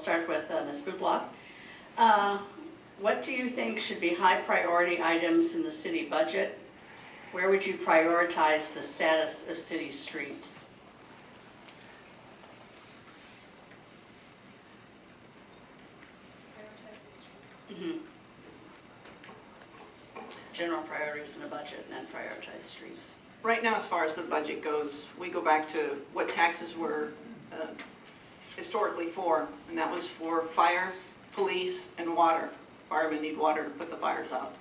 Start with Ms. Bublock. What do you think should be high priority items in the city budget? Where would you prioritize the status of city streets? General priorities in the budget and then prioritize streets. Right now, as far as the budget goes, we go back to what taxes were historically for, and that was for fire, police, and water. Firemen need water to put the fires out.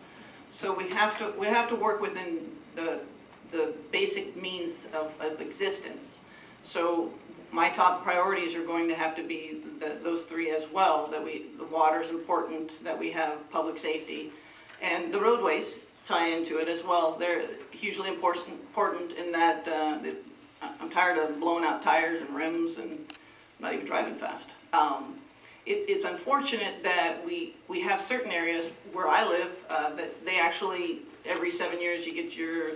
So we have to work within the basic means of existence. So my top priorities are going to have to be those three as well. The water is important, that we have public safety, and the roadways tie into it as well. They're hugely important in that I'm tired of blowing out tires and rims and not even driving fast. It's unfortunate that we have certain areas where I live that they actually, every 7 years you get your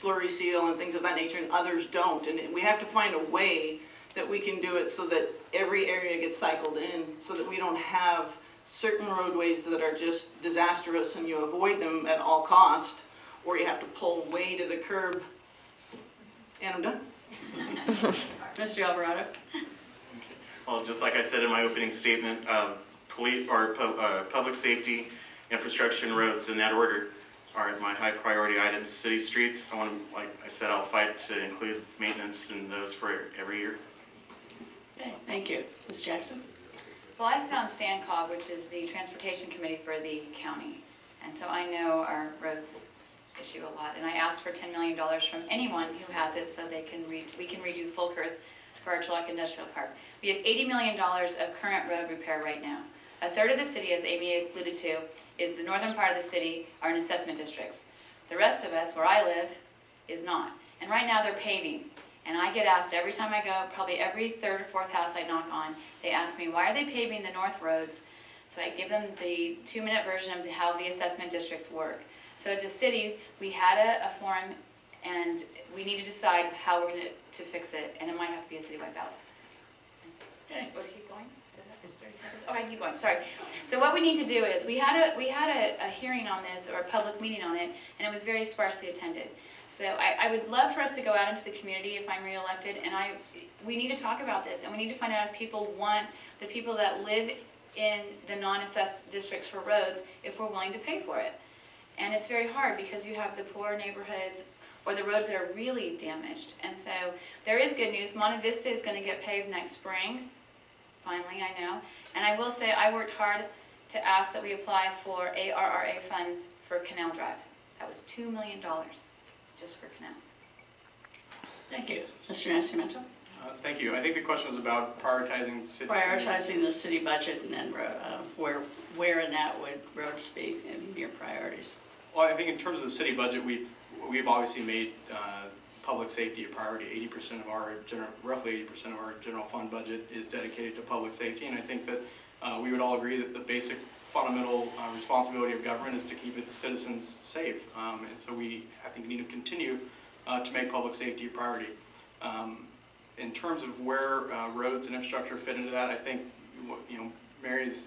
slurry seal and things of that nature, and others don't. And we have to find a way that we can do it so that every area gets cycled in, so that we don't have certain roadways that are just disastrous and you avoid them at all cost, or you have to pull way to the curb. And I'm done. Mr. Alvarado. Well, just like I said in my opening statement, public safety, infrastructure, and roads in that order are my high priority items. City streets, like I said, I'll fight to include maintenance in those for every year. Okay, thank you. Ms. Jackson? Well, I sit on StanCog, which is the transportation committee for the county, and so I know our roads issue a lot. And I asked for $10 million from anyone who has it, so we can redo Fulkerth for our Turlock Industrial Park. We have $80 million of current road repair right now. A third of the city, as Amy alluded to, is the northern part of the city are in assessment districts. The rest of us, where I live, is not. And right now they're paving. And I get asked every time I go, probably every third or fourth house I knock on, they ask me, why are they paving the north roads? So I give them the 2-minute version of how the assessment districts work. So as a city, we had a forum, and we need to decide how we're going to fix it, and it might have to be a citywide ballot. Okay, let's keep going. Is 30 seconds? Oh, I keep going. Sorry. So what we need to do is we had a hearing on this, or a public meeting on it, and it was very sparsely attended. So I would love for us to go out into the community if I'm reelected, and we need to talk about this, and we need to find out if people want the people that live in the non-assessed districts for roads, if we're willing to pay for it. And it's very hard because you have the poor neighborhoods or the roads that are really damaged. And so there is good news. Monte Vista is going to get paved next spring. Finally, I know. And I will say I worked hard to ask that we apply for ARRA funds for Canal Drive. That was $2 million just for Canal. Thank you. Mr. Nascimento? Thank you. I think the question was about prioritizing city. Prioritizing the city budget, and then where in that would roads be in your priorities? Well, I think in terms of the city budget, we've obviously made public safety a priority. 80% of our roughly 80% of our general fund budget is dedicated to public safety, and I think that we would all agree that the basic fundamental responsibility of government is to keep its citizens safe, and so I think we need to continue to make public safety a priority. In terms of where roads and infrastructure fit into that, I think, Mary's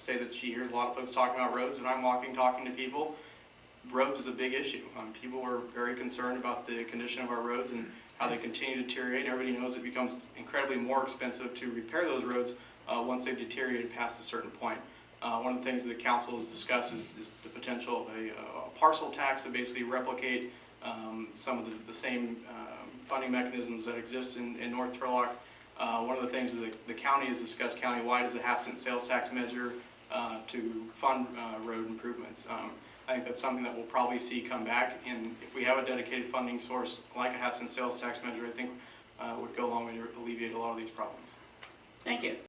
say that she hears a lot of folks talking about roads, and I'm talking to people. Roads is a big issue. People are very concerned about the condition of our roads and how they continue to deteriorate. Everybody knows it becomes incredibly more expensive to repair those roads once they've deteriorated past a certain point. One of the things that the council has discussed is the potential of a parcel tax to basically replicate some of the same funding mechanisms that exist in North Turlock. One of the things that the county has discussed countywide is a half-cent sales tax measure to fund road improvements. I think that's something that we'll probably see come back, and if we have a dedicated funding source like a half-cent sales tax measure, I think would go a long way to alleviate a lot of these problems. Thank you.